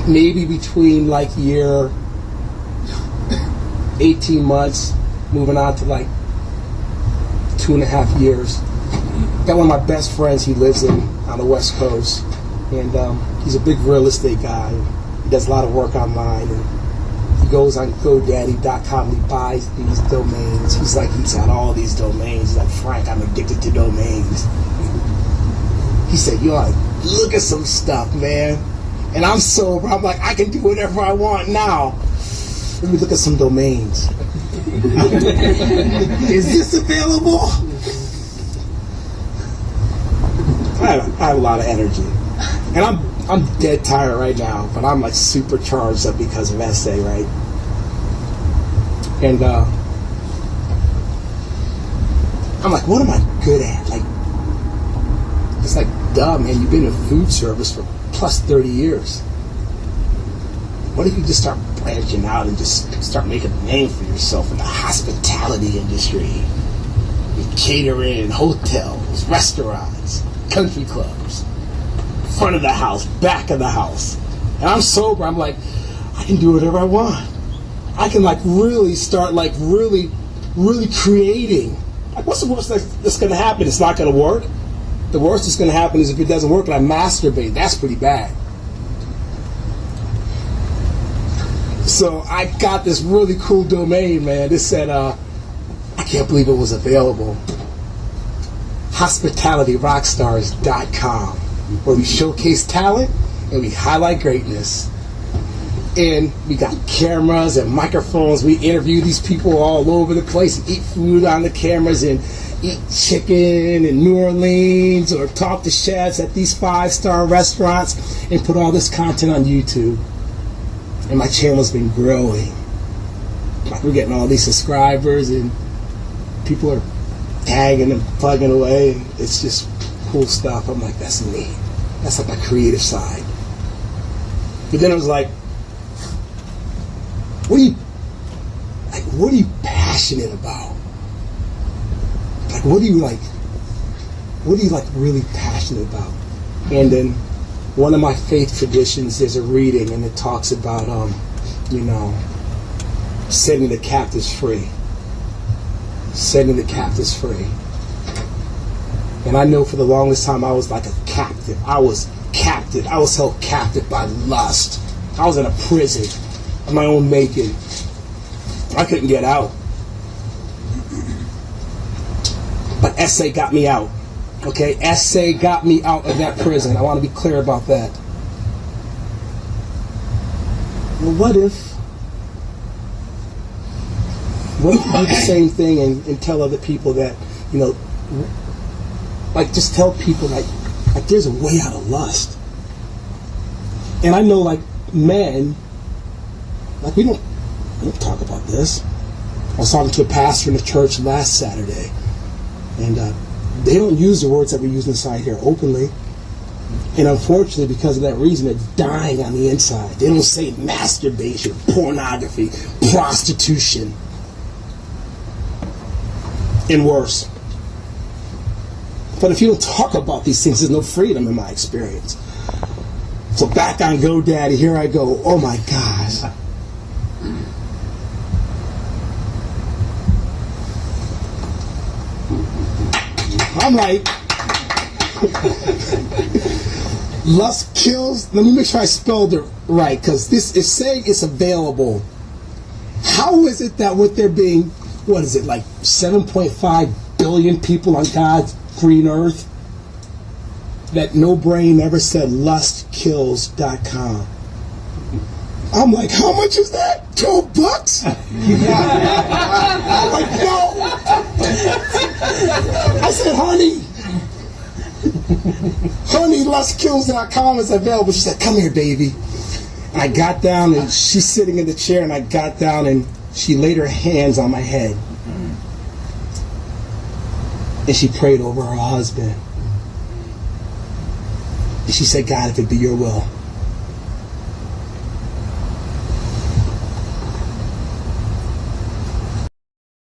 maybe between like year 18 months, moving on to like 2.5 years. Got one of my best friends. He lives on the West Coast, and he's a big real estate guy. He does a lot of work online, and he goes on GoDaddy.com and he buys these domains. He's got all these domains. He's like, Frank, I'm addicted to domains. He said, you ought to look at some stuff, man. And I'm sober. I'm like, I can do whatever I want now. Let me look at some domains. Is this available? I have a lot of energy. And I'm dead tired right now, but I'm like super charged up because of SA, right? And I'm like, what am I good at? Like, it's like, duh, man, you've been in food service for plus 30 years. What if you just start branching out and just start making a name for yourself in the hospitality industry? Catering, hotels, restaurants, country clubs, front of the house, back of the house. And I'm sober. I'm like, I can do whatever I want. I can like really start like really creating. Like, what's the worst that's going to happen? It's not going to work. The worst that's going to happen is if it doesn't work and I masturbate. That's pretty bad. So I got this really cool domain, man. This said, I can't believe it was available. HospitalityRockstars.com, where we showcase talent and we highlight greatness. And we got cameras and microphones. We interview these people all over the place and eat food on the cameras and eat chicken in New Orleans or talk to chefs at these 5-star restaurants and put all this content on YouTube. And my channel's been growing. Like, we're getting all these subscribers and people are tagging and plugging away. It's just cool stuff. I'm like, that's me. That's like my creative side. But then it was like, what are you passionate about? Like, what are you really passionate about? And then one of my faith traditions, there's a reading and it talks about, setting the captives free. Setting the captives free. And I know for the longest time I was like a captive. I was captive. I was held captive by lust. I was in a prison of my own making. I couldn't get out. But SA got me out. Okay, SA got me out of that prison. I want to be clear about that. Well, what if you do the same thing and tell other people that, like, just tell people like there's a way out of lust. And I know, like, men, like, we don't talk about this. I was talking to a pastor in the church last Saturday, and they don't use the words that we're using inside here openly. And unfortunately, because of that reason, they're dying on the inside. They don't say masturbation, pornography, prostitution, and worse. But if you don't talk about these things, there's no freedom in my experience. So back on GoDaddy, here I go. Oh my gosh. I'm like, LUSTKILLS. Let me make sure I spelled it right, because this is saying it's available. How is it that with there being, what is it, like 7.5 billion people on God's green earth, that no brain ever said LUSTKILLS.com? I'm like, how much is that? $12? I'm like, no. I said, honey, LUSTKILLS.com is available. She said, come here, baby. And I got down, and she's sitting in the chair, and I got down, and she laid her hands on my head. And she prayed over her husband. And she said, God, if it be your will,